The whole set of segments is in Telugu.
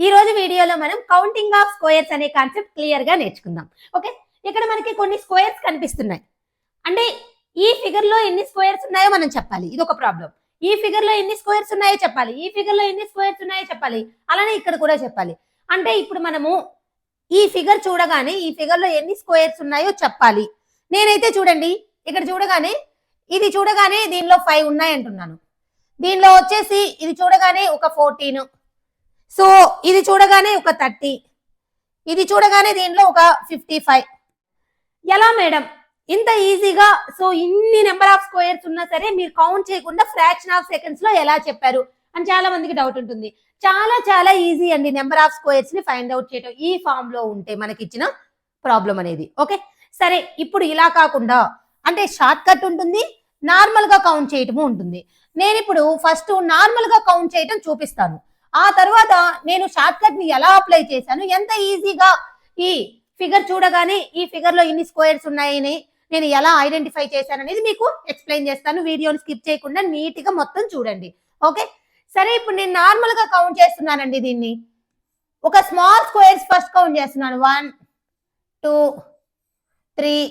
ఈ రోజు వీడియోలో మనం కౌంటింగ్ ఆఫ్ స్క్వేర్స్ అనే కాన్సెప్ట్ క్లియర్ గా నేర్చుకుందాం. ఓకే, ఇక్కడ మనకి కొన్ని స్క్వేర్స్ కనిపిస్తున్నాయి. అంటే ఈ ఫిగర్ లో ఎన్ని స్క్వేర్స్ ఉన్నాయో మనం చెప్పాలి, ఇది ఒక ప్రాబ్లం. ఈ ఫిగర్ లో ఎన్ని స్క్వేర్స్ ఉన్నాయో చెప్పాలి, ఈ ఫిగర్ లో ఎన్ని స్క్వేర్స్ ఉన్నాయో చెప్పాలి, అలానే ఇక్కడ కూడా చెప్పాలి. అంటే ఇప్పుడు మనము ఈ ఫిగర్ చూడగానే ఈ ఫిగర్ లో ఎన్ని స్క్వేర్స్ ఉన్నాయో చెప్పాలి. నేనైతే చూడండి, ఇక్కడ చూడగానే ఇది చూడగానే దీనిలో 5 ఉన్నాయి అంటున్నాను. దీనిలో వచ్చేసి ఇది చూడగానే ఒక 14, సో ఇది చూడగానే ఒక 30, ఇది చూడగానే దీనిలో ఒక 55. ఎలా మేడం ఇంత ఈజీగా, సో ఇన్ని నెంబర్ ఆఫ్ స్క్వేర్స్ ఉన్నా సరే మీరు కౌంట్ చేయకుండా ఫ్రాక్షన్ ఆఫ్ సెకండ్స్ లో ఎలా చెప్పారు అని చాలా మందికి డౌట్ ఉంటుంది. చాలా చాలా ఈజీ అండి నెంబర్ ఆఫ్ స్క్వేర్స్ ని ఫైండ్ అవుట్ చేయడం ఈ ఫామ్ లో ఉంటే మనకి ఇచ్చిన ప్రాబ్లం అనేది. ఓకే, సరే ఇప్పుడు ఇలా కాకుండా అంటే షార్ట్ కట్ ఉంటుంది, నార్మల్ గా కౌంట్ చేయటము ఉంటుంది. నేను ఇప్పుడు ఫస్ట్ నార్మల్ గా కౌంట్ చేయటం చూపిస్తాను, ఆ తర్వాత నేను షార్ట్ కట్ ని ఎలా అప్లై చేశాను, ఎంత ఈజీగా ఈ ఫిగర్ చూడగానే ఈ ఫిగర్ లో ఇన్ని స్క్వేర్స్ ఉన్నాయని నేను ఎలా ఐడెంటిఫై చేశాను అనేది మీకు ఎక్స్ప్లెయిన్ చేస్తాను. వీడియోని స్కిప్ చేయకుండా నీట్ గా మొత్తం చూడండి. ఓకే, సరే ఇప్పుడు నేను నార్మల్ గా కౌంట్ చేస్తున్నానండి. దీన్ని ఒక స్మాల్ స్క్వేర్స్ ఫస్ట్ కౌంట్ చేస్తున్నాను. 1 2 3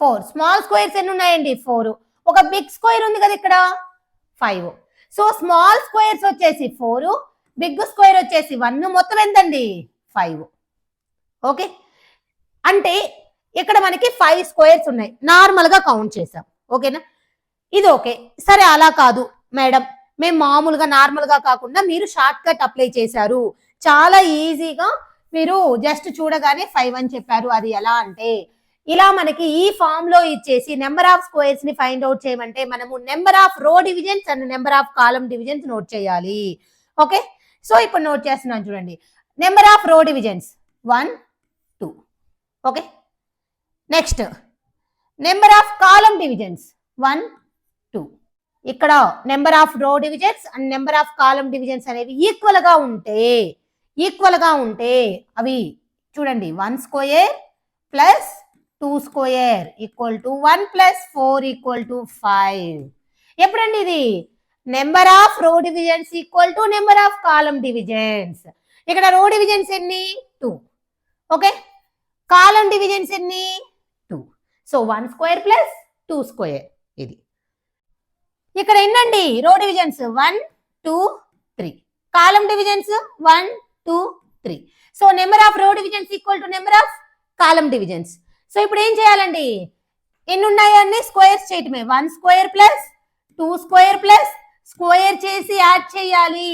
4. స్మాల్ స్క్వేర్స్ ఎన్ని ఉన్నాయండి? 4. ఒక బిగ్ స్క్వేర్ ఉంది కదా ఇక్కడ, 5. సో స్మాల్ స్క్వేర్స్ వచ్చేసి 4, బిగ్ స్క్వేర్ వచ్చేసి 1, మొత్తం ఎంతండి? 5. ఓకే, అంటే ఇక్కడ మనకి 5 స్క్వేర్స్ ఉన్నాయి, నార్మల్ గా కౌంట్ చేసాం. ఓకేనా, ఇది ఓకే. సరే అలా కాదు మేడం, మేము మామూలుగా నార్మల్ గా కాకుండా మీరు షార్ట్ కట్ అప్లై చేశారు, చాలా ఈజీగా మీరు జస్ట్ చూడగానే 5 అని చెప్పారు. అది ఎలా అంటే ఇలా మనకి ఈ ఫామ్ లో ఇచ్చేసి నెంబర్ ఆఫ్ స్క్వేర్స్ ని ఫైండ్ అవుట్ చేయమంటే మనము number of row divisions and number of column divisions note చేయాలి. ఓకే, సో ఇప్పుడు నోట్ చేస్తున్నాను చూడండి. Number of row divisions 1 2. Okay, next number of column divisions 1 2. ఇక్కడ number of row divisions and number of column divisions అనేవి ఈక్వల్ గా ఉంటే అవి చూడండి, 1 square plus 2 square equal to 1 plus 4 equal to 5. ఎప్పుడండి ఇది? Number of row divisions equal to number of column divisions. ఇక్కడ రో డివిజన్స్ ఎన్ని? 2. ఓకే, కాలమ్ డివిజన్స్ ఎన్ని? 2. So 1 square plus 2 square. ఇది ఇక్కడ ఎన్నండి row divisions? 1 2 3. Column divisions 1 2 3. So number of row divisions equal to number of column divisions. So ఇప్పుడు ఏం చేయాలండి? ఎన్ని ఉన్నాయని స్క్వేర్స్ చేయటమే. 1 square plus 2 square plus square చేసి యాడ్ చేయాలి.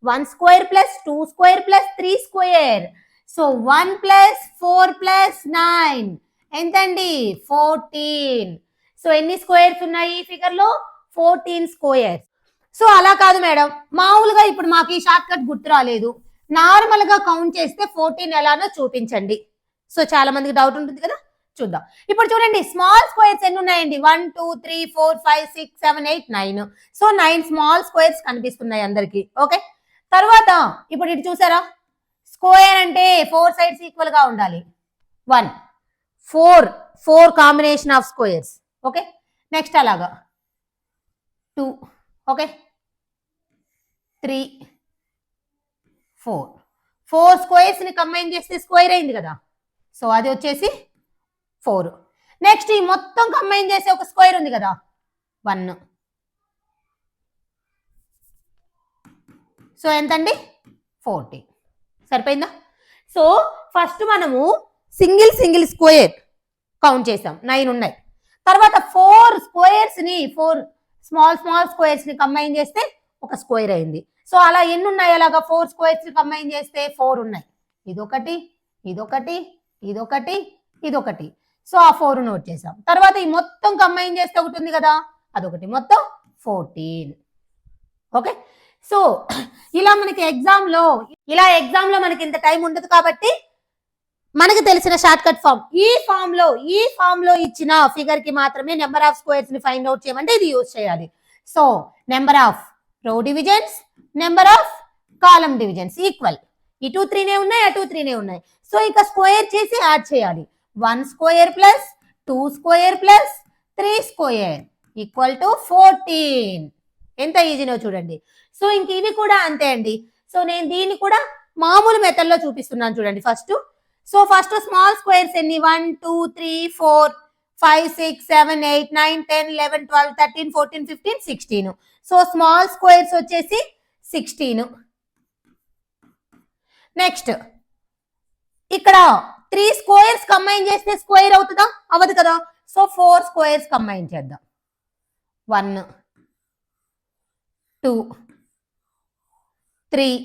1 square plus 2 square plus 3 square. So 1 plus 4 plus 9 ఎంతండి? 14. సో ఎన్ని స్క్వేర్స్ ఉన్నాయి ఈ ఫిగర్ లో? 14 స్క్వేర్స్. సో అలా కాదు మేడం, మామూలుగా ఇప్పుడు మాకు ఈ షార్ట్ కట్ గుర్తు రాలేదు, నార్మల్ గా కౌంట్ చేస్తే 14 ఎలానో చూపించండి. సో చాలా మందికి డౌట్ ఉంటుంది కదా, చూద్దాం. ఇప్పుడు చూడండి, స్మాల్ స్క్వేర్స్ ఎన్ని ఉన్నాయండి? 1 2 3 4 5 6 7 8 9. సో 9 స్మాల్ స్క్వేర్స్ కనిపిస్తున్నాయి అందరికి. ఓకే, తర్వాత ఇప్పుడు ఇటు చూసారా, స్క్వేర్ అంటే 4 సైడ్స్ ఈక్వల్ గా ఉండాలి. 1 4 combination of squares. Okay, next అలాగా 2. ఓకే, 3 4 స్క్వేర్స్ ని కంబైన్ చేస్తే స్క్వేర్ అయింది కదా, సో అది వచ్చేసి 4. నెక్స్ట్ ఈ మొత్తం కంబైన్ చేసే ఒక స్క్వేర్ ఉంది కదా, 1. సో ఎంతండి? 40. సరిపోయిందా? సో ఫస్ట్ మనము సింగిల్ స్క్వేర్ కౌంట్ చేసాం, 9 ఉన్నాయి. తర్వాత 4 స్క్వేర్స్ ని 4 స్మాల్ స్క్వేర్స్ ని కంబైన్ చేస్తే ఒక స్క్వేర్ అయింది. సో అలా ఎన్ని ఉన్నాయి? అలాగా 4 స్క్వేర్స్ ని కంబైన్ చేస్తే 4 ఉన్నాయి. ఇదొకటి ఇదొకటి ఇదొకటి ఇదొకటి. సో ఆ 4 నోట్ చేసాం. తర్వాత ఈ మొత్తం కంబైన్ చేస్తే ఒకటి ఉంది కదా, అదొకటి, మొత్తం 14. ఓకే, సో ఇలా మనకి ఎగ్జామ్ లో మనకి ఇంత టైం ఉండదు కాబట్టి మనకి తెలిసిన షార్ట్ కట్ ఫామ్ ఈ ఫామ్ లో ఇచ్చిన ఫిగర్ కి మాత్రమే నెంబర్ ఆఫ్ స్క్వేర్స్ ని ఫైండ్ అవుట్ చేయమంటే ఇది యూజ్ చేయాలి. So number of row divisions, number of column divisions equal. ఇటు 3 ఉన్నాయి, అటు 3 ఉన్నాయి. సో ఇక స్క్వేర్ చేసి యాడ్ చేయాలి. 1 square plus 2 square plus 3 square equal to 14. ఎంత ఈజీనో చూడండి. సో ఇంక ఇవి కూడా అంతే అండి. సో నేను దీన్ని కూడా మామూలు మెథడ్ లో చూపిస్తున్నాను చూడండి first. So first small squares ఎన్ని 1 2 3 4 5 6 7 8 9 10 11 12 13 14 15 16. సో స్మాల్ స్క్వేర్స్ వచ్చేసి 16. నెక్స్ట్ ఇక్కడ 3 స్క్వేర్స్ కంబైన్ చేస్తే స్క్వేర్ అవుతుందా? అవ్వదు కదా. సో 4 స్క్వేర్స్ కంబైన్ చేద్దాం. 1 2 3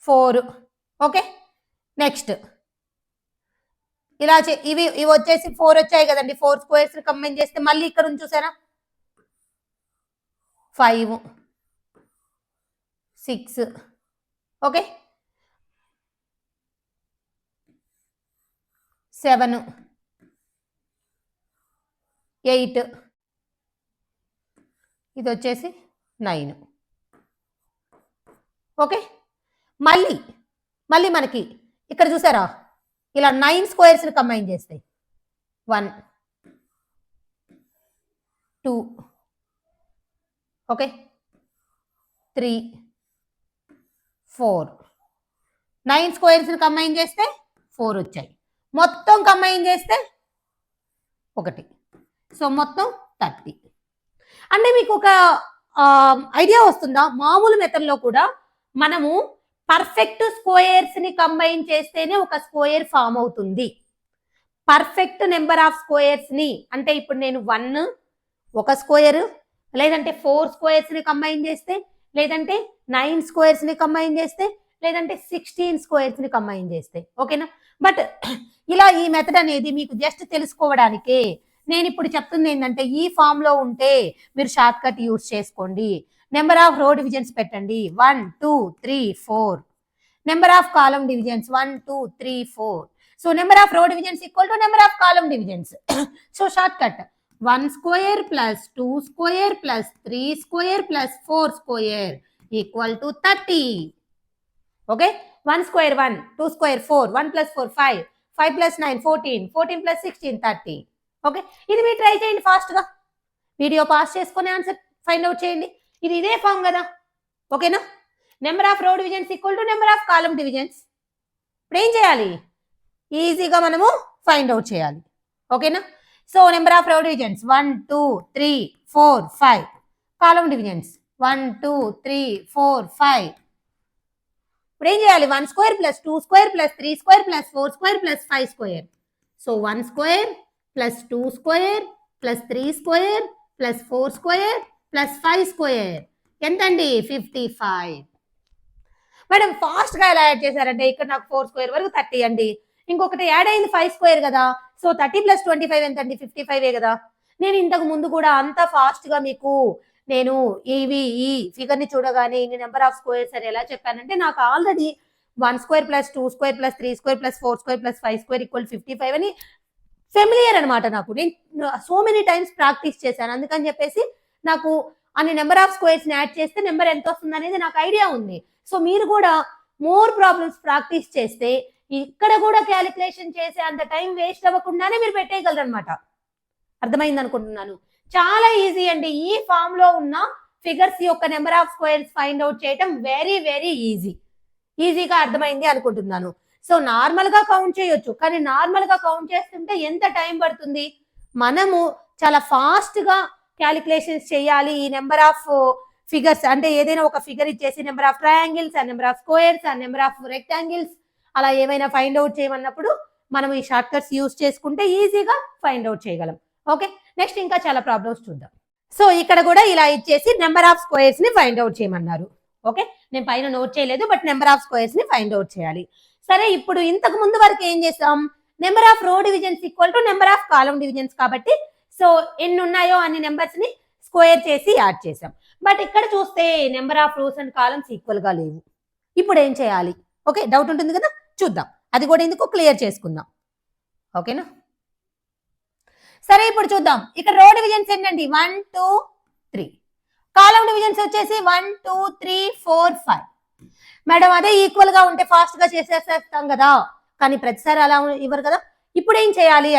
4. ఓకే. నెక్స్ట్ ఇలా ఇవి వచ్చేసి 4 వచ్చాయి కదండి. 4 స్క్వేర్స్ కంబైన్ చేస్తే మళ్ళీ ఇక్కడ ఉంది చూసారా 5 6. ఓకే 7 8. ఇది వచ్చేసి 9. ఓకే. మళ్ళీ మనకి ఇక్కడ చూసారా ఇలా 9 స్క్వేర్స్ కంబైన్ చేస్తాయి 1 2 ఓకే 3 4. 9 స్క్వేర్స్ కంబైన్ చేస్తే 4 వచ్చాయి. మొత్తం కంబైన్ చేస్తే 1. సో మొత్తం 30. అంటే మీకు ఒక ఐడియా వస్తుందా? మామూలు మెథడ్లో కూడా మనము పర్ఫెక్ట్ స్క్వేర్స్ ని కంబైన్ చేస్తేనే ఒక స్క్వేర్ ఫామ్ అవుతుంది. పర్ఫెక్ట్ నెంబర్ ఆఫ్ స్క్వేర్స్ ని అంటే ఇప్పుడు నేను 1 ఒక స్క్వేర్, లేదంటే 4 స్క్వేర్స్ ని కంబైన్ చేస్తే, లేదంటే 9 స్క్వేర్స్ ని కంబైన్ చేస్తే, లేదంటే 16 స్క్వేర్స్ ని కంబైన్ చేస్తే. ఓకేనా? బట్ ఇలా ఈ మెథడ్ అనేది మీకు జస్ట్ తెలుసుకోవడానికే నేను ఇప్పుడు చెప్తుంది ఏంటంటే ఈ ఫామ్ లో ఉంటే మీరు షార్ట్ కట్ యూజ్ చేసుకోండి. నెంబర్ ఆఫ్ రో డివిజన్స్ పెట్టండి 1 2 3 4. Number of column divisions 1 2 3 4. So number of row divisions equal to number of column divisions. So short cut 1 square plus 2 square plus 3 square plus 4 square equal to 30. Okay 1 square 1, 2 square 4, 1 plus 4 5, 5 plus 9 14, 14 plus 16 30. Okay ఇది మీరు ట్రై చేయండి ఫాస్ట్గా. వీడియో పాస్ చేసుకుని ఆన్సర్ ఫైండ్ అవుట్ చేయండి. ఇది ఇదే ఫామ్ కదా. ఓకేనా? Number of row divisions equal to number of column divisions. ఇప్పుడు ఏం చేయాలి? ఈజీగా మనము ఫైండ్ అవుట్ చేయాలి. ఓకేనా? So number of row divisions 1 2 3 4 5. Column divisions 1 2 3 4 5. ఇప్పుడు ఏం చేయాలి? 1 square plus 2 square plus 3 square plus 4 square plus 5 square. So 1 square plus 2 square plus 3 square plus 4 square plus 5 square ఎంతండి? 55. మేడం ఫాస్ట్గా ఎలా యాడ్ చేశారంటే ఇక్కడ నాకు 4 స్క్వేర్ వరకు 30 అండి. ఇంకొకటి యాడ్ అయింది 5 స్క్వేర్ కదా. సో 30 ప్లస్ 25 ఎంతండి? 55 కదా. నేను ఇంతకు ముందు కూడా అంత ఫాస్ట్గా మీకు నేను ఈ ఫిగర్ ని చూడగానే ఇన్ని నెంబర్ ఆఫ్ స్క్వేర్స్ అని ఎలా చెప్పానంటే నాకు already 1 square plus 2 square plus 3 square plus 4 square plus 5 square equal 55 అని ఫెమిలియర్ అనమాట. నాకు నేను సో మెనీ టైమ్స్ ప్రాక్టీస్ చేశాను. అందుకని చెప్పేసి నాకు అన్ని నెంబర్ ఆఫ్ స్క్వేర్స్ ని యాడ్ చేస్తే నెంబర్ ఎంత వస్తుంది అనేది నాకు ఐడియా ఉంది. సో మీరు కూడా మోర్ ప్రాబ్లమ్స్ ప్రాక్టీస్ చేస్తే ఇక్కడ కూడా క్యాలిక్యులేషన్ చేసే అంత టైం వేస్ట్ అవ్వకుండానే మీరు పెట్టేయగలరు అనమాట. అర్థమైంది అనుకుంటున్నాను. చాలా ఈజీ అండి. ఈ ఫామ్ లో ఉన్న ఫిగర్స్ యొక్క number of squares find out చేయటం వెరీ వెరీ ఈజీగా అర్థమైంది అనుకుంటున్నాను. సో నార్మల్ గా కౌంట్ చేయొచ్చు, కానీ నార్మల్ గా కౌంట్ చేస్తుంటే ఎంత టైం పడుతుంది? మనము చాలా ఫాస్ట్ గా క్యాలిక్యులేషన్స్ చేయాలి. ఈ నెంబర్ ఆఫ్ ఫిగర్స్ అంటే ఏదైనా ఒక ఫిగర్ ఇచ్చేసి నెంబర్ ఆఫ్ ట్రయాంగిల్స్, ఆ నెంబర్ ఆఫ్ స్క్వేర్స్, ఆ నెంబర్ ఆఫ్ రెక్టాంగిల్స్ అలా ఏమైనా ఫైండ్ అవుట్ చేయమన్నప్పుడు మనం ఈ షార్ట్ కట్స్ యూజ్ చేసుకుంటే ఈజీగా ఫైండ్ అవుట్ చేయగలం. ఓకే నెక్స్ట్ ఇంకా చాలా ప్రాబ్లమ్స్ చూద్దాం. సో ఇక్కడ కూడా ఇలా ఇచ్చేసి నెంబర్ ఆఫ్ స్క్వేర్స్ ని ఫైండ్ అవుట్ చేయమన్నారు. ఓకే నేను పైన నోట్ చేయలేదు, బట్ నెంబర్ ఆఫ్ స్క్వేర్స్ ని ఫైండ్ అవుట్ చేయాలి. సరే ఇప్పుడు ఇంతకు ముందు వరకు ఏం చేసాం? Number of row divisions equal to number of column divisions కాబట్టి సో ఎన్ని ఉన్నాయో అన్ని నెంబర్స్ ని స్క్వేర్ చేసి యాడ్ చేసాం. బట్ ఇక్కడ చూస్తే number of rows and columns equal గా లేవు. ఇప్పుడు ఏం చేయాలి? ఓకే డౌట్ ఉంటుంది కదా, చూద్దాం. అది కూడా ఎందుకు క్లియర్ చేసుకుందాం. ఓకేనా? సరే ఇప్పుడు చూద్దాం. ఇక్కడ రో డివిజన్స్ ఏంటండి? 1 2 3. కాలమ్ డివిజన్స్ వచ్చేసి 1 2 3 4 5. మేడం అదే ఈక్వల్ గా ఉంటే ఫాస్ట్ గా చేసేస్తాం కదా, కానీ ప్రతిసారి అలా ఇవ్వరు కదా. ఇప్పుడు ఏం చేయాలి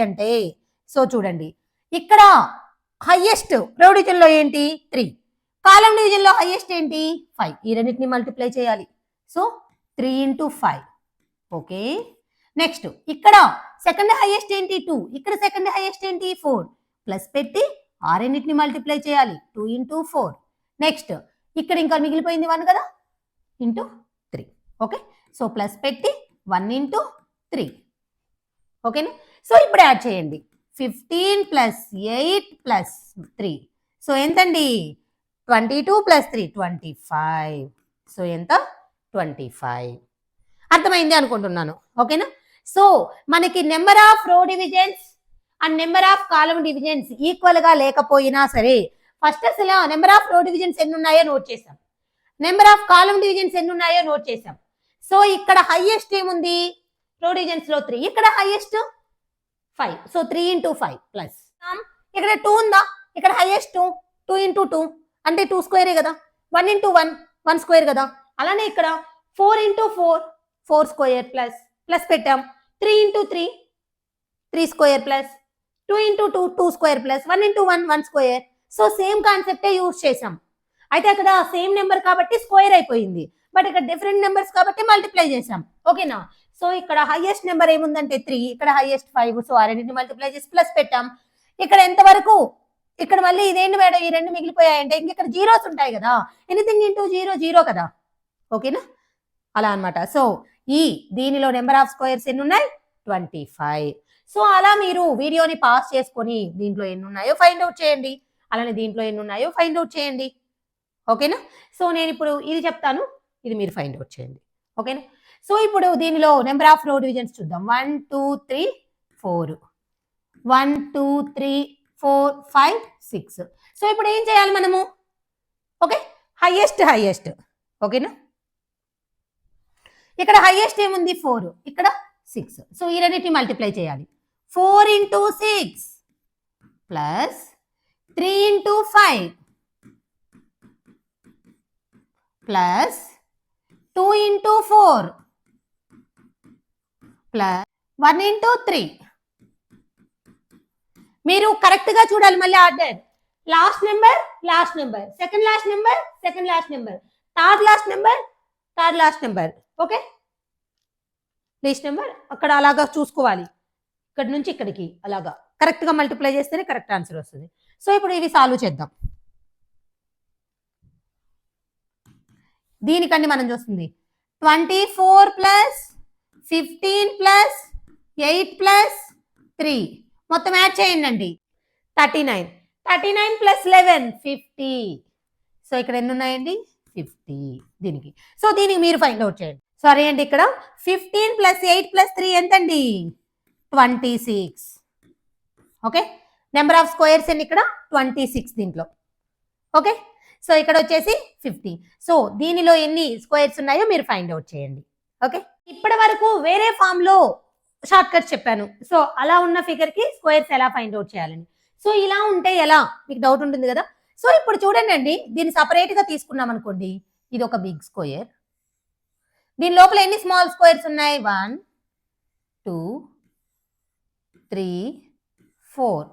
అంటే సో చూడండి ఇక్కడ హైయెస్ట్ రో డివిజన్ లో ఏంటి? 3. కాలం డివిజన్ లో హైయెస్ట్ ఏంటి 5. ఈ రెండింటిని మల్టిప్లై చేయాలి. So 3 into 5. ఓకే, నెక్స్ట్ ఇక్కడ సెకండ్ హైయెస్ట్ ఏంటి 2, ఇక్కడ సెకండ్ హైయెస్ట్ ఏంటి 4. ప్లస్ పెట్టి ఆ రెండింటిని మల్టిప్లై చేయాలి. 2 into 4. నెక్స్ట్ ఇక్కడ ఇంకా మిగిలిపోయింది 1 కదా, ఇంటూ 3. ఓకే, సో ప్లస్ పెట్టి 1 into 3. ఓకేనా. సో ఇప్పుడు యాడ్ చేయండి. 15 plus 8 plus 3. సో ఎంతండి 22 plus 3 25. సో ఎంత 25. అర్థమైంది అనుకుంటున్నాను. ఓకేనా. సో మనకి number of row divisions and number of column divisions equal గా లేకపోయినా సరే ఫస్ట్ అసలు నెంబర్ ఆఫ్ రో డివిజన్స్ ఎన్ని ఉన్నాయో నోట్ చేసాం, నెంబర్ ఆఫ్ కాలమ్ డివిజన్స్ ఎన్ని ఉన్నాయో నోట్ చేసాం. సో ఇక్కడ హైయెస్ట్ ఏముంది రో డివిజన్స్ లో 3, ఇక్కడ హైయెస్ట్ 5. సో 3 into 5 ప్లస్ ఇక్కడ 2 ఉందా, ఇక్కడ హైయెస్ట్ 2 into 2 అంటే 2 స్క్వేరే కదా, 1 into 1 1 స్క్వేర్ కదా. అలానే ఇక్కడ 4 into 4 4 స్క్వేర్ ప్లస్ ప్లస్ పెట్టాం. 3 into 3 3 square plus 2 into 2 2 square plus 1 into 1 1 square. So same కాన్సెప్టే యూజ్ చేసాం. అయితే అక్కడ సేమ్ నెంబర్ కాబట్టి స్క్వేర్ అయిపోయింది, బట్ ఇక్కడ డిఫరెంట్ నెంబర్స్ కాబట్టి మల్టిప్లై చేసాం. ఓకేనా. సో ఇక్కడ హైయెస్ట్ నెంబర్ ఏముందంటే 3, ఇక్కడ హైయెస్ట్ 5. సో ఆ రెండింటిని మల్టిప్లై చేసి ప్లస్ పెట్టాం. ఇక్కడ ఎంతవరకు, ఇక్కడ మళ్ళీ ఇదేంటి మేడం ఈ రెండు మిగిలిపోయాయంటే ఇంక ఇక్కడ జీరోస్ ఉంటాయి కదా, ఎనీథింగ్ ఇంటూ 0 0 కదా. ఓకేనా, అలా అనమాట. సో దీనిలో నెంబర్ ఆఫ్ స్క్వేర్స్ ఎన్ని ఉన్నాయి 25. సో అలా మీరు వీడియోని పాస్ చేసుకొని దీంట్లో ఎన్ని ఉన్నాయో ఫైండ్ అవుట్ చేయండి, అలానే దీంట్లో ఎన్ని ఉన్నాయో ఫైండ్ అవుట్ చేయండి. ఓకేనా. సో నేను ఇప్పుడు ఇది చెప్తాను, ఇది మీరు ఫైండ్ అవుట్ చేయండి. ఓకేనా. సో ఇప్పుడు దీనిలో నెంబర్ ఆఫ్ రో డివిజన్స్ చూద్దాం. 1 2 3 4 1 2 3 4 5 6. సో ఇప్పుడు ఏం చేయాలి మనము, ఓకే హైయెస్ట్ హైయెస్ట్. ఓకేనా, ఇక్కడ హైయెస్ట్ ఏముంది 4, ఇక్కడ 6. సో ఈ రెండింటిని మల్టిప్లై చేయాలి. 4 into 6 plus 3 into 5 plus 2 into 4 plus 1 into 3. మీరు కరెక్ట్ గా చూడాలి మళ్ళీ order. Last number second last number third last number. Okay, least number అక్కడ అలాగా చూసుకోవాలి, ఇక్కడ నుంచి ఇక్కడికి అలాగా కరెక్ట్ గా మల్టిప్లై చేస్తేనే కరెక్ట్ ఆన్సర్ వస్తుంది. సో ఇప్పుడు ఇవి సాల్వ్ చేద్దాం. దీనికండి మనం చూస్తుంది 24 ప్లస్ 15 ప్లస్ 8 ప్లస్ 3 మొత్తం యాడ్ చేయండి అండి. 39 ప్లస్ 11 50. సో ఇక్కడ ఎన్ని ఉన్నాయండి 50 దీనికి. సో దీనికి మీరు ఫైండ్ అవుట్ చేయండి. సారీ అండి, ఇక్కడ 15 ప్లస్ 8 ప్లస్ 3 ఎంతండి 26. ఓకే, నెంబర్ ఆఫ్ స్క్వేర్స్ అండి ఇక్కడ 26 దీంట్లో. ఓకే, సో ఇక్కడ వచ్చేసి 50. సో దీనిలో ఎన్ని స్క్వేర్స్ ఉన్నాయో మీరు ఫైండ్ అవుట్ చేయండి. ఓకే, ఇప్పటి వరకు వేరే ఫామ్ లో షార్ట్ కట్స్ చెప్పాను. సో అలా ఉన్న ఫిగర్ కి స్క్వేర్స్ ఎలా ఫైండ్ అవుట్ చేయాలని. సో ఇలా ఉంటే ఎలా మీకు డౌట్ ఉంటుంది కదా. సో ఇప్పుడు చూడండి అండి, దీన్ని సపరేట్ గా తీసుకున్నాం అనుకోండి, ఇది ఒక బిగ్ స్క్వేర్, దీని లోపల ఎన్ని స్మాల్ స్క్వేర్స్ ఉన్నాయి 1 2 3 4.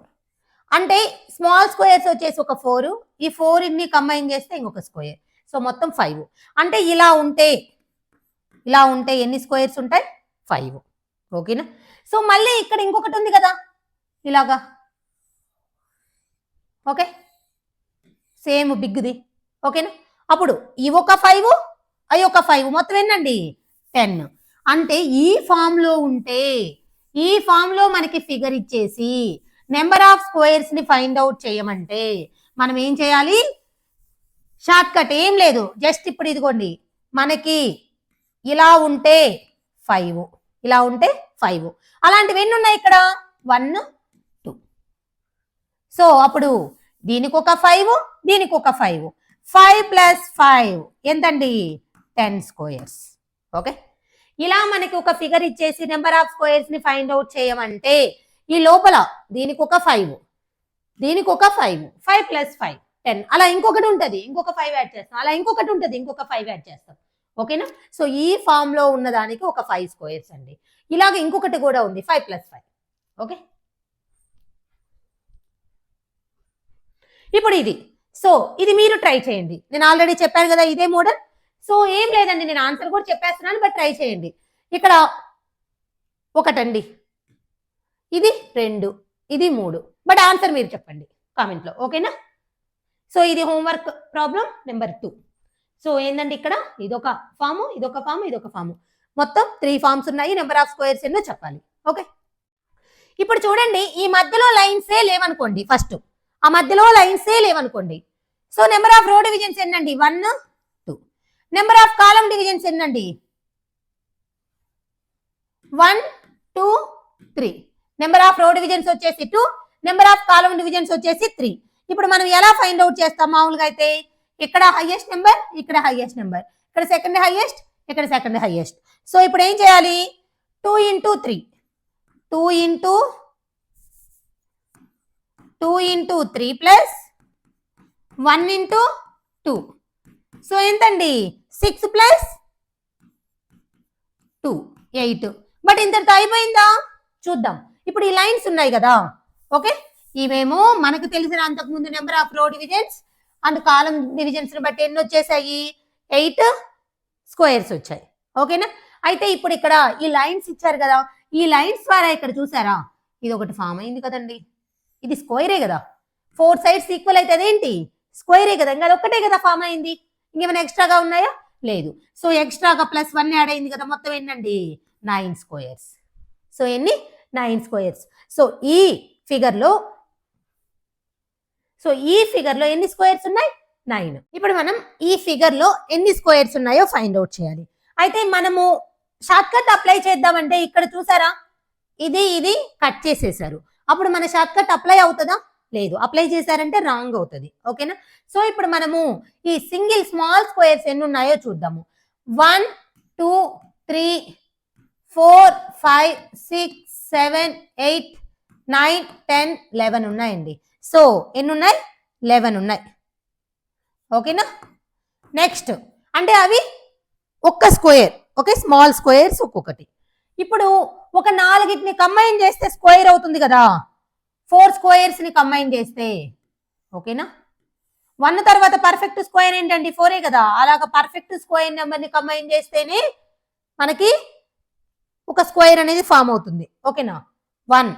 అంటే స్మాల్ స్క్వేర్స్ వచ్చేసి ఒక 4, ఈ 4 ఇన్ని కంబైన్ చేస్తే ఇంకొక స్క్వేర్. సో మొత్తం 5. అంటే ఇలా ఉంటే ఎన్ని స్క్వేర్స్ ఉంటాయి 5. ఓకేనా. సో మళ్ళీ ఇక్కడ ఇంకొకటి ఉంది కదా ఇలాగా. ఓకే, సేమ్ బిగ్ది. ఓకేనా, అప్పుడు ఇవి ఒక 5 అవి ఒక 5 మొత్తం ఎన్నండి 10. అంటే ఈ ఫామ్ లో ఉంటే, ఈ ఫామ్ లో మనకి ఫిగర్ ఇచ్చేసి నెంబర్ ఆఫ్ స్క్వేర్స్ ని ఫైండ్ అవుట్ చేయమంటే మనం ఏం చేయాలి, షార్ట్ కట్ ఏం లేదు, జస్ట్ ఇప్పుడు ఇదిగోండి మనకి ఇలా ఉంటే 5, ఇలా ఉంటే 5. అలాంటివి ఎన్ని ఉన్నాయి ఇక్కడ 1 2. సో అప్పుడు దీనికి ఒక 5, దీనికి ఒక 5. 5 ప్లస్ 5 ఎంతండి 10 స్క్వేర్స్. ఓకే, ఇలా మనకి ఒక ఫిగర్ ఇచ్చేసి నెంబర్ ఆఫ్ స్క్వేర్స్ ని ఫైండ్ అవుట్ చేయమంటే ఈ లోపల దీనికి ఒక 5, దీనికి ఒక 5, 5 ప్లస్ 5 10. అలా ఇంకొకటి ఉంటుంది, ఇంకొక 5 యాడ్ చేస్తాం, అలా ఇంకొకటి ఉంటుంది, ఇంకొక 5 యాడ్ చేస్తాం. ఓకేనా. సో ఈ ఫామ్ లో ఉన్న దానికి ఒక 5 స్క్వేర్స్ అండి. ఇలాగ ఇంకొకటి కూడా ఉంది 5 ప్లస్ 5. ఓకే, ఇప్పుడు ఇది సో ఇది మీరు ట్రై చేయండి. నేను ఆల్రెడీ చెప్పాను కదా ఇదే మోడల్. సో ఏం లేదండి, నేను ఆన్సర్ కూడా చెప్పేస్తున్నాను, బట్ ట్రై చేయండి. ఇక్కడ ఒకటండి, ఇది 2, ఇది 3, బట్ ఆన్సర్ మీరు చెప్పండి కామెంట్లో, ఓకేనా? సో ఇది హోంవర్క్ ప్రాబ్లం నెంబర్ 2. సో ఏంటంటే ఇక్కడ ఇదొక ఫాము, ఇదొక ఫాము, ఇదొక ఫాము, మొత్తం 3 ఫార్మ్స్ ఉన్నాయి. నెంబర్ ఆఫ్ స్క్వేర్స్ ఎన్నో చెప్పాలి. ఓకే, ఇప్పుడు చూడండి, ఈ మధ్యలో లైన్సే లేవనుకోండి. ఫస్ట్ ఆ మధ్యలో లైన్సే లేవనుకోండి. So number of row divisions ఎన్నండి? 1, 2. నెంబర్ ఆఫ్ కాలమ్ డివిజన్స్ ఎన్నండి? 1, 2, 3. నెంబర్ ఆఫ్ రో డివిజన్స్ వచ్చేసి 2, నెంబర్ ఆఫ్ కాలమ్ డివిజన్స్ వచ్చేసి 3. ఇప్పుడు మనం ఎలా ఫైండ్ అవుట్ చేస్తాం? మామూలుగా అయితే ఇక్కడ హైయెస్ట్ నెంబర్, ఇక్కడ హైయెస్ట్ నెంబర్, ఇక్కడ సెకండ్ హైయెస్ట్, ఇక్కడ సెకండ్ హైయెస్ట్. సో ఇప్పుడు ఏం చేయాలి? 2 into 3, 2 into 3 plus 1 into 2. So ఎంతండి? 6 ప్లస్ 2, 8. బట్ ఇంతటితో అయిపోయిందా? చూద్దాం. ఇప్పుడు ఈ లైన్స్ ఉన్నాయి కదా, ఓకే, ఇవేమో మనకు తెలిసిన అంతకుముందు number of row divisions and column divisions బట్టి ఎన్ని వచ్చేసాయి? 8 స్క్వేర్స్ వచ్చాయి, ఓకేనా? అయితే ఇప్పుడు ఇక్కడ ఈ లైన్స్ ఇచ్చారు కదా, ఈ లైన్స్ ద్వారా ఇక్కడ చూసారా, ఇది ఒకటి ఫామ్ అయింది కదండి. ఇది స్క్వేరే కదా, 4 సైడ్స్ ఈక్వల్ అయితే అదేంటి? స్క్వేరే కదా, ఇంకా ఒక్కటే కదా ఫామ్ అయింది. ఇంకేమైనా ఎక్స్ట్రాగా ఉన్నాయా? లేదు. సో ఎక్స్ట్రాగా +1 యాడ్ అయింది కదా, మొత్తం ఏంటండి? 9 స్క్వేర్స్. సో ఎన్ని? 9 స్క్వేర్స్. సో ఈ ఫిగర్లో ఎన్ని స్క్వేర్స్ ఉన్నాయి? 9. ఇప్పుడు మనం ఈ ఫిగర్లో ఎన్ని స్క్వేర్స్ ఉన్నాయో ఫైండ్ అవుట్ చేయాలి. అయితే మనము షార్ట్ కట్ అప్లై చేద్దామంటే ఇక్కడ చూసారా, ఇది కట్ చేసేసారు. అప్పుడు మన షార్ట్ కట్ అప్లై అవుతుందా? లేదు. అప్లై చేశారంటే రాంగ్ అవుతుంది, ఓకేనా? సో ఇప్పుడు మనము ఈ సింగిల్ స్మాల్ స్క్వేర్స్ ఎన్ని ఉన్నాయో చూద్దాము. 1, 2, 3, 4, 5, 6, 7, 8, 9, 10, 11 ఉన్నాయండి. సో ఎన్ని ఉన్నాయి? 11 ఉన్నాయి, ఓకేనా? నెక్స్ట్ అంటే అవి ఒక్క స్క్వేర్, ఓకే, స్మాల్ స్క్వేర్స్ ఒక్కొక్కటి. ఇప్పుడు ఒక 4ని కంబైన్ చేస్తే స్క్వేర్ అవుతుంది కదా, 4 స్క్వేర్స్ ని కంబైన్ చేస్తే, ఓకేనా? 1 తర్వాత పర్ఫెక్ట్ స్క్వేర్ ఏంటండి? 4 కదా. అలాగా పర్ఫెక్ట్ స్క్వేర్ నెంబర్ ని కంబైన్ చేస్తేనే మనకి ఒక స్క్వేర్ అనేది ఫామ్ అవుతుంది, ఓకేనా? 1,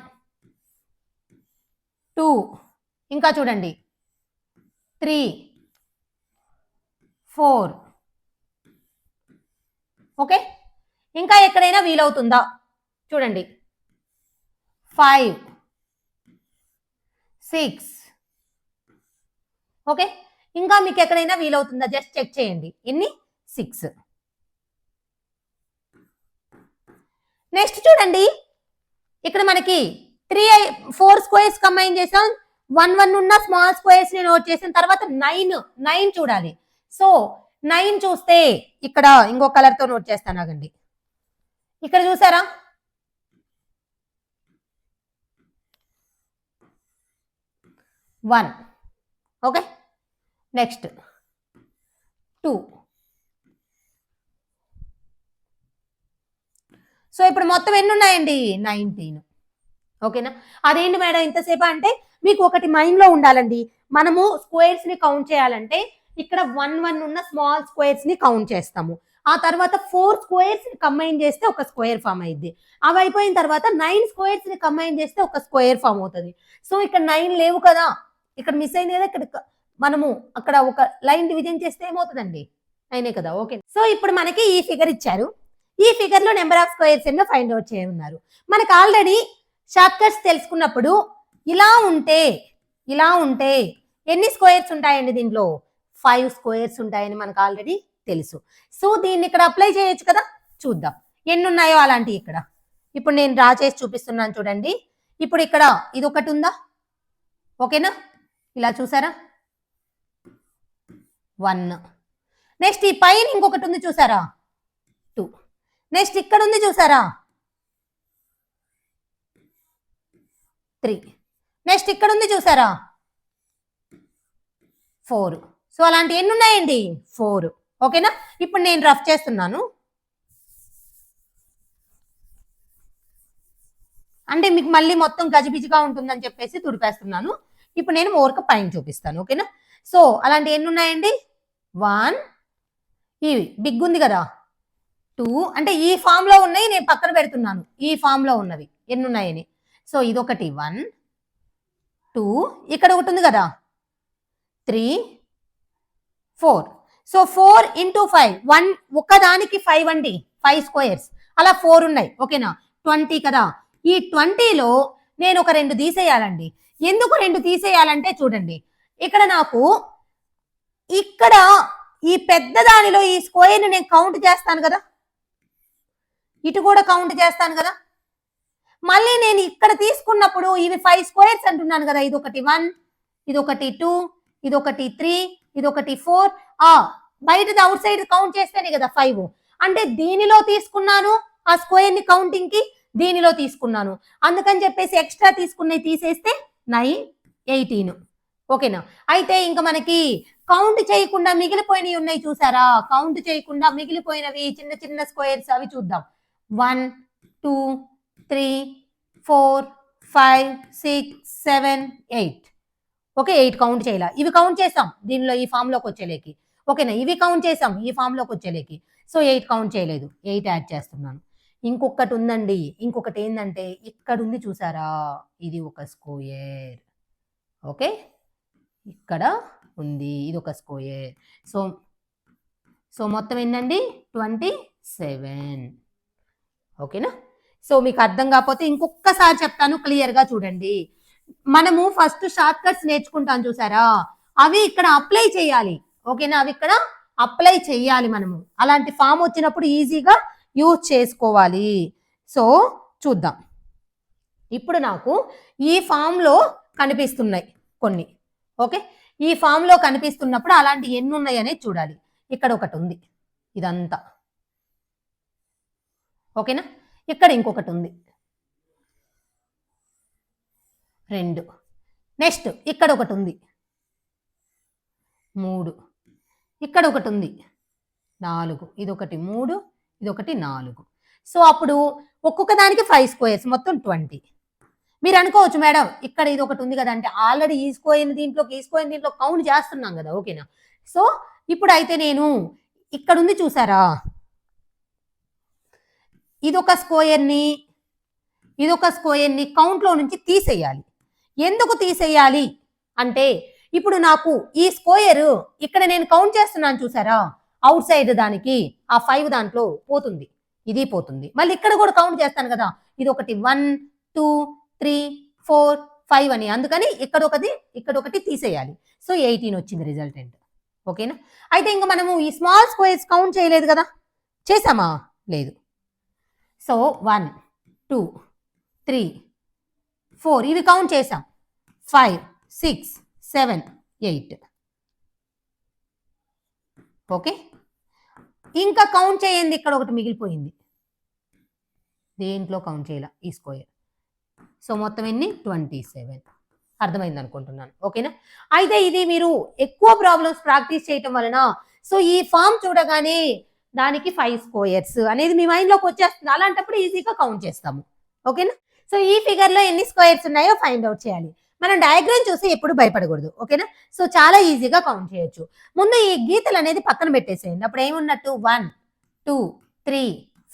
2, ఇంకా చూడండి 3, 4, ఓకే. ఇంకా ఎక్కడైనా వీలవుతుందా? చూడండి 5, 6, ఓకే. ఇంకా మీకు ఎక్కడైనా వీలవుతుందా? జస్ట్ చెక్ చేయండి. ఎన్ని? 6. నెక్స్ట్ చూడండి, ఇక్కడ మనకి 4 స్క్వేర్స్ కంబైన్ చేసాం. 1 ఉన్న స్మాల్ స్క్వేర్స్ ని నోట్ చేసిన తర్వాత 9 చూడాలి. సో 9 చూస్తే ఇక్కడ ఇంకో కలర్ తో నోట్ చేస్తాను, ఆగండి. ఇక్కడ చూసారా, వన్, ఓకే. నెక్స్ట్ 2. సో ఇప్పుడు మొత్తం ఎన్ని ఉన్నాయండి? 19, ఓకేనా? అదేంటి మేడం ఇంతసేపు అంటే, మీకు ఒకటి మైండ్ లో ఉండాలండి. మనము స్క్వేర్స్ ని కౌంట్ చేయాలంటే ఇక్కడ 1 ఉన్న స్మాల్ స్క్వేర్స్ ని కౌంట్ చేస్తాము. ఆ తర్వాత 4 స్క్వేర్స్ ని కంబైన్ చేస్తే ఒక స్క్వేర్ ఫామ్ అయింది. అవి అయిపోయిన తర్వాత 9 స్క్వేర్స్ ని కంబైన్ చేస్తే ఒక స్క్వేర్ ఫామ్ అవుతుంది. సో ఇక్కడ 9 లేవు కదా, ఇక్కడ మిస్ అయింది కదా. ఇక్కడ మనము అక్కడ ఒక లైన్ డివిజన్ చేస్తే ఏమవుతుందండి? 9 కదా, ఓకే. సో ఇప్పుడు మనకి ఈ ఫిగర్ ఇచ్చారు. ఈ ఫిగర్ లో నెంబర్ ఆఫ్ స్క్వేర్స్ ఎన్నో ఫైండ్ అవుట్ చేయమన్నారు. మనకు ఆల్రెడీ షార్ట్ కట్స్ తెలుసుకున్నప్పుడు ఇలా ఉంటే ఎన్ని స్క్వేర్స్ ఉంటాయండి? దీంట్లో 5 స్క్వేర్స్ ఉంటాయని మనకు ఆల్రెడీ తెలుసు. సో దీన్ని ఇక్కడ అప్లై చేయొచ్చు కదా, చూద్దాం ఎన్ని ఉన్నాయో అలాంటివి ఇక్కడ. ఇప్పుడు నేను డ్రా చేసి చూపిస్తున్నాను చూడండి. ఇప్పుడు ఇక్కడ ఇది ఒకటి ఉందా, ఓకేనా? ఇలా చూసారా, 1. నెక్స్ట్ ఈ పైన ఇంకొకటి ఉంది చూసారా, 2. నెక్స్ట్ ఇక్కడ ఉంది చూసారా, 3. నెక్స్ట్ ఇక్కడ ఉంది చూసారా, 4. సో అలాంటి ఎన్ని ఉన్నాయండి? 4, ఓకేనా? ఇప్పుడు నేను రఫ్ చేస్తున్నాను, అంటే మీకు మళ్ళీ మొత్తం గజిబిజిగా ఉంటుందని చెప్పేసి తుడిపేస్తున్నాను. ఇప్పుడు నేను ఊరక పైన చూపిస్తాను, ఓకేనా? సో అలాంటి ఎన్ని ఉన్నాయండి 1 ఇవి బిగ్ ఉంది కదా 2 అంటే ఈ ఫామ్ లో ఉన్నాయి నేను పక్కన పెడుతున్నాను ఈ ఫామ్ లో ఉన్నవి ఎన్ని ఉన్నాయని సో ఇదొకటి 1 2 ఇక్కడ ఒకటి ఉంది కదా 3 4 సో 4 into 5 1 ఒక్కదానికి 5 అండి 5 స్క్వేర్స్ అలా 4 ఉన్నాయి ఓకేనా 20 కదా ఈ 20లో నేను ఒక 2 తీసేయాలండి ఎందుకు 2 తీసేయాలంటే చూడండి ఇక్కడ నాకు ఇక్కడ ఈ పెద్ద దానిలో ఈ స్క్వేర్ని నేను కౌంట్ చేస్తాను కదా ఇటు కూడా కౌంట్ చేస్తాను కదా మళ్ళీ నేను ఇక్కడ తీసుకున్నప్పుడు ఇవి 5 స్క్వేర్స్ అంటున్నాను కదా ఇదొకటి 1 ఇదొకటి 2 ఇదొకటి 3 ఇదొకటి 4 బయటది అవుట్ సైడ్ కౌంట్ చేస్తేనే కదా 5 అంటే దీనిలో తీసుకున్నాను ఆ స్క్వేర్ ని కౌంటింగ్ కి దీనిలో తీసుకున్నాను అందుకని చెప్పేసి ఎక్స్ట్రా తీసుకున్నవి తీసేస్తే 9 18 ఓకేనా అయితే ఇంకా మనకి కౌంట్ చేయకుండా మిగిలిపోయినవి ఉన్నాయి చూసారా కౌంట్ చేయకుండా మిగిలిపోయినవి చిన్న చిన్న స్క్వేర్స్ అవి చూద్దాం 1 2 3 4 5 6 7 8 ఓకే 8 కౌంట్ చేయాల ఇవి కౌంట్ చేసాం దీనిలో ఈ ఫామ్ లోకి వచ్చేలేకి ఓకేనా ఇవి కౌంట్ చేసాం ఈ ఫామ్ లోకి వచ్చేలేకి సో 8 కౌంట్ చేయలేదు 8 యాడ్ చేస్తున్నాను ఇంకొకటి ఉందండి ఇంకొకటి ఏంటంటే ఇక్కడ ఉంది చూసారా ఇది ఒక స్క్వేర్ ఓకే ఇక్కడ ఉంది ఇది ఒక స్క్వేర్ సో సో మొత్తం ఏంటండి 27 ఓకేనా సో మీకు అర్థం కాకపోతే ఇంకొకసారి చెప్తాను క్లియర్గా చూడండి మనము ఫస్ట్ షార్ట్ కట్స్ నేర్చుకుంటాం చూసారా అవి ఇక్కడ అప్లై చేయాలి ఓకేనా అవి ఇక్కడ అప్లై చేయాలి మనము అలాంటి ఫామ్ వచ్చినప్పుడు ఈజీగా యూజ్ చేసుకోవాలి సో చూద్దాం ఇప్పుడు నాకు ఈ ఫామ్లో కనిపిస్తున్నాయి కొన్ని ఓకే ఈ ఫామ్లో కనిపిస్తున్నప్పుడు అలాంటి ఎన్ని ఉన్నాయి అనేది చూడాలి ఇక్కడ ఒకటి ఉంది ఇదంతా ఓకేనా ఇక్కడ ఇంకొకటి ఉంది 2 నెక్స్ట్ ఇక్కడ ఒకటి ఉంది 3 ఇక్కడ ఒకటి ఉంది 4 ఇదొకటి 3 ఇదొకటి 4 సో అప్పుడు ఒక్కొక్క దానికి 5 స్క్వేర్స్ మొత్తం 20 మీరు అనుకోవచ్చు మేడం ఇక్కడ ఇది ఒకటి ఉంది కదా అంటే ఆల్రెడీ ఈ స్క్వేర్ దీంట్లో కౌంట్ చేస్తున్నాం కదా ఓకేనా సో ఇప్పుడు అయితే నేను ఇక్కడ ఉంది చూసారా ఇదొక స్క్వేర్ని కౌంట్లో నుంచి తీసేయాలి ఎందుకు తీసేయాలి అంటే ఇప్పుడు నాకు ఈ స్క్వేర్ ఇక్కడ నేను కౌంట్ చేస్తున్నాను చూసారా అవుట్ సైడ్ దానికి ఆ 5 దాంట్లో పోతుంది ఇది పోతుంది మళ్ళీ ఇక్కడ కూడా కౌంట్ చేస్తాను కదా ఇది ఒకటి 1 2 3 4 5 అని అందుకని ఇక్కడ ఒకటి తీసేయాలి సో 18 వచ్చింది రిజల్టెంట్ ఓకేనా అయితే ఇంకా మనము ఈ స్మాల్ స్క్వేర్స్ కౌంట్ చేయలేదు కదా చేసామా లేదు సో 1 2 3 4 ఇవి కౌంట్ చేసాం 5 6 7 8 ఓకే ఇంకా కౌంట్ చేయండి ఇక్కడ ఒకటి మిగిలిపోయింది దేంట్లో కౌంట్ చేయాల ఈ స్క్వేర్ సో మొత్తం ఎన్ని 27 అర్థమైంది అనుకుంటున్నాను ఓకేనా అయితే ఇది మీరు ఎక్కువ ప్రాబ్లమ్స్ ప్రాక్టీస్ చేయటం వలన సో ఈ ఫామ్ చూడగానే దానికి 5 స్క్వేర్స్ అనేది మీ మైండ్లోకి వచ్చేస్తుంది అలాంటప్పుడు ఈజీగా కౌంట్ చేస్తాము ఓకేనా సో ఈ ఫిగర్లో ఎన్ని స్క్వేర్స్ ఉన్నాయో ఫైండ్ అవుట్ చేయాలి మనం డయాగ్రామ్ చూసి ఎప్పుడు భయపడకూడదు ఓకేనా సో చాలా ఈజీగా కౌంట్ చేయొచ్చు ముందు ఈ గీతలు అనేది పక్కన పెట్టేసేయండి అప్పుడు ఏమున్నట్టు 1 2 3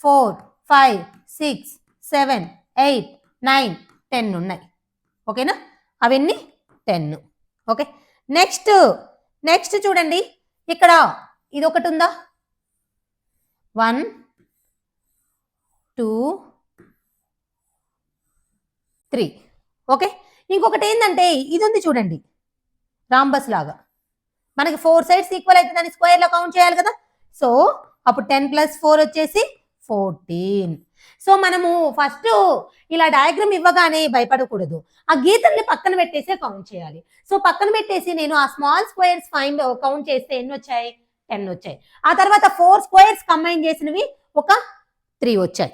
4 5 6 7 8 9 10 ఉన్నాయి ఓకేనా అవన్నీ 10 ఓకే నెక్స్ట్ చూడండి ఇక్కడ ఇది ఒకటి ఉందా 1 2 3 ఓకే ఇంకొకటి ఏంటంటే ఇది ఉంది చూడండి రాంబస్ లాగా మనకి 4 సైడ్స్ ఈక్వల్ అయితే దాన్ని స్క్వేర్లో కౌంట్ చేయాలి కదా సో అప్పుడు 10 + 4 వచ్చేసి 14 సో మనము ఫస్ట్ ఇలా డయాగ్రామ్ ఇవ్వగానే భయపడకూడదు ఆ గీతల్ని పక్కన పెట్టేసే కౌంట్ చేయాలి సో పక్కన పెట్టేసి నేను ఆ స్మాల్ స్క్వేర్స్ కౌంట్ చేస్తే ఎన్ని వచ్చాయి 10 వచ్చాయి ఆ తర్వాత 4 స్క్వేర్స్ కంబైన్ చేసినవి ఒక 3 వచ్చాయి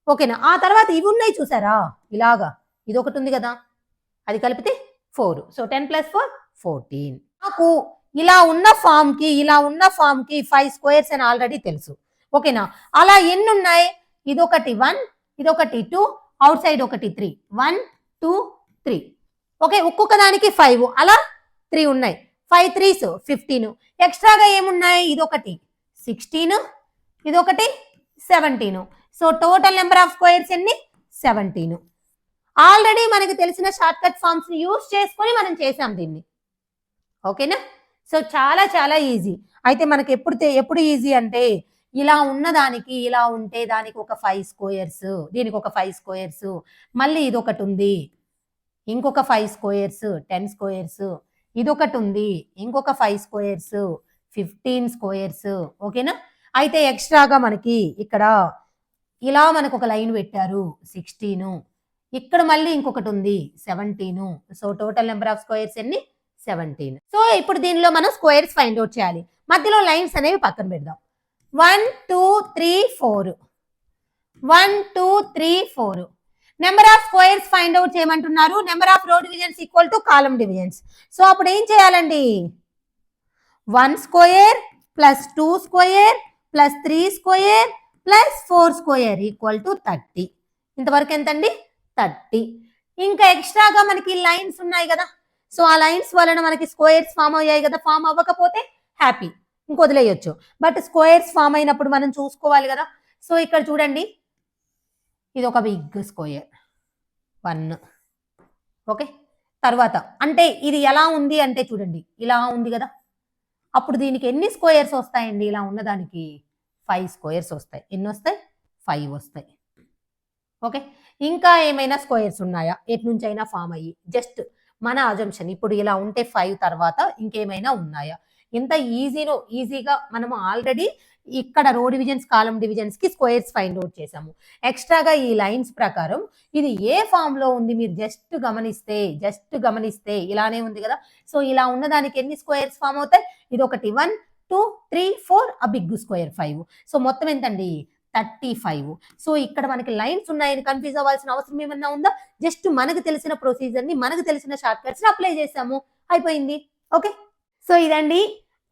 ఓకేనా ఆ తర్వాత ఇవి ఉన్నాయి చూసారా ఇలాగా ఇది ఒకటి ఉంది కదా అది కలిపితే 4 సో 10 + 4 14 నాకు ఇలా ఉన్న ఫామ్ కి 5 స్క్వేర్స్ అని ఆల్రెడీ తెలుసు ఓకేనా అలా ఎన్ని ఉన్నాయి ఇదొకటి 1 ఇదొకటి 2 అవుట్ సైడ్ ఒకటి 3 1 2 3 ఓకే ఒక్కొక్క దానికి 5 అలా 3 ఉన్నాయి 5 3s 15. ఎక్స్ట్రాగా ఏమున్నాయి, ఇదొకటి 16, ఇదొకటి 17. So total number of squares ఎన్ని, 17. ఆల్రెడీ మనకి తెలిసిన షార్ట్ కట్ ఫార్మ్స్ ని యూజ్ చేసుకొని మనం చేసాం దీన్ని. ఓకేనా? సో చాలా చాలా ఈజీ. అయితే మనకి ఎప్పుడు ఈజీ అంటే ఇలా ఉన్నదానికి ఇలా ఉంటే దానికి ఒక 5 స్క్వేర్స్, దీనికి ఒక 5 స్క్వేర్స్, మళ్ళీ ఇదొకటి ఉంది, ఇంకొక 5 స్క్వేర్స్ 10 స్క్వేర్స్, ఇదొకటి ఉంది, ఇంకొక 5 స్క్వేర్స్ 15 స్క్వేర్స్. ఓకేనా? అయితే ఎక్స్ట్రాగా మనకి ఇక్కడ ఇలా మనకు ఒక లైన్ పెట్టారు 16, ఇక్కడ మళ్ళీ ఇంకొకటి ఉంది 17. So total number of squares ఎన్ని, 17. సో ఇప్పుడు దీనిలో మనం స్క్వేర్స్ ఫైండ్ అవుట్ చేయాలి. మధ్యలో లైన్స్ అనేవి పక్కన పెడదాం. 1 2 3 4, 1 2 3 4. Number of squares find out చేయమంటున్నారు. Number of row divisions equal to column divisions. So అప్పుడు ఏం చేయాలండి, 1 square plus 2 square plus 3 square plus 4 square equal to 30. ఇంతవరకు ఎంతండి, 30. ఇంకా ఎక్స్ట్రాగా మనకి లైన్స్ ఉన్నాయి కదా, సో ఆ లైన్స్ వలన మనకి స్క్వేర్స్ ఫామ్ అయ్యాయి కదా. ఫామ్ అవ్వకపోతే హ్యాపీ, ఇంకొదిలేయచ్చు. బట్ స్క్వేర్స్ ఫామ్ అయినప్పుడు మనం చూసుకోవాలి కదా. సో ఇక్కడ చూడండి, ఇది ఒక బిగ్ స్క్వేర్ 1. ఓకే, తర్వాత అంటే ఇది ఎలా ఉంది అంటే చూడండి, ఇలా ఉంది కదా. అప్పుడు దీనికి ఎన్ని స్క్వేర్స్ వస్తాయండి, ఇలా ఉన్నదానికి 5 స్క్వేర్స్ వస్తాయి. ఎన్ని వస్తాయి, 5 వస్తాయి. ఓకే, ఇంకా ఏమైనా స్క్వేర్స్ ఉన్నాయా, ఎటు నుంచి అయినా ఫామ్ అయ్యి, జస్ట్ మన అజంప్షన్. ఇప్పుడు ఇలా ఉంటే 5 తర్వాత ఇంకేమైనా ఉన్నాయా, ఇంత ఈజీగా మనము ఆల్రెడీ ఇక్కడ రో డివిజన్స్ కాలమ్ డివిజన్స్ కి స్క్వేర్స్ ఫైండ్ అవుట్ చేసాము. ఎక్స్ట్రాగా ఈ లైన్స్ ప్రకారం ఇది ఏ ఫామ్ లో ఉంది మీరు జస్ట్ గమనిస్తే ఇలానే ఉంది కదా. సో ఇలా ఉన్నదానికి ఎన్ని స్క్వేర్స్ ఫామ్ అవుతాయి, ఇది ఒకటి 1 2 3 4, ఆ బిగ్ స్క్వేర్ 5. సో మొత్తం ఎంతండి, 35. సో ఇక్కడ మనకి లైన్స్ ఉన్నాయని కన్ఫ్యూజ్ అవ్వాల్సిన అవసరం ఏమన్నా ఉందా, జస్ట్ మనకు తెలిసిన ప్రొసీజర్ ని, మనకు తెలిసిన షార్ట్ కట్స్ ని అప్లై చేసాము, అయిపోయింది. ఓకే, సో ఇదండి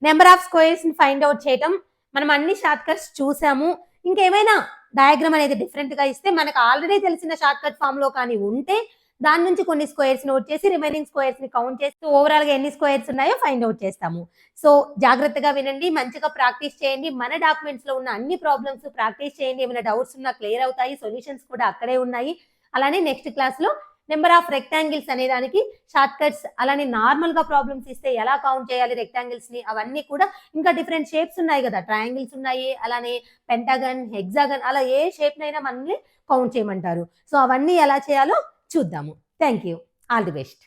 నెంబర్ ఆఫ్ స్క్వేర్స్ ని ఫైండ్ అవుట్ చేయటం. మనం అన్ని షార్ట్ కట్స్ చూసాము. ఇంకేమైనా డయాగ్రామ్ అనేది డిఫరెంట్ గా ఇస్తే, మనకు ఆల్రెడీ తెలిసిన షార్ట్ కట్ ఫామ్ లో కానీ ఉంటే దాని నుంచి కొన్ని స్క్వేర్స్ నోట్ చేసి రిమైనింగ్ స్క్వేర్స్ ని కౌంట్ చేస్తూ ఓవరాల్ గా ఎన్ని స్క్వేర్స్ ఉన్నాయో ఫైండ్ అవుట్ చేస్తాము. సో జాగ్రత్తగా వినండి, మంచిగా ప్రాక్టీస్ చేయండి. మన డాక్యుమెంట్స్ లో ఉన్న అన్ని ప్రాబ్లమ్స్ ప్రాక్టీస్ చేయండి. ఏమైనా డౌట్స్ ఉన్నా క్లియర్ అవుతాయి, సొల్యూషన్స్ కూడా అక్కడే ఉన్నాయి. అలానే నెక్స్ట్ క్లాస్ లో నెంబర్ ఆఫ్ రెక్టాంగిల్స్ అనే దానికి షార్ట్ కట్స్, అలానే నార్మల్ గా ప్రాబ్లమ్స్ ఇస్తే ఎలా కౌంట్ చేయాలి రెక్టాంగిల్స్ ని, అవన్నీ కూడా, ఇంకా డిఫరెంట్ షేప్స్ ఉన్నాయి కదా, ట్రయాంగిల్స్ ఉన్నాయి, అలానే పెంటాగన్, హెక్సాగన్, అలా ఏ షేప్ నైనా మనల్ని కౌంట్ చేయమంటారు. సో అవన్నీ ఎలా చేయాలో చూద్దాము. Thank you, all the best.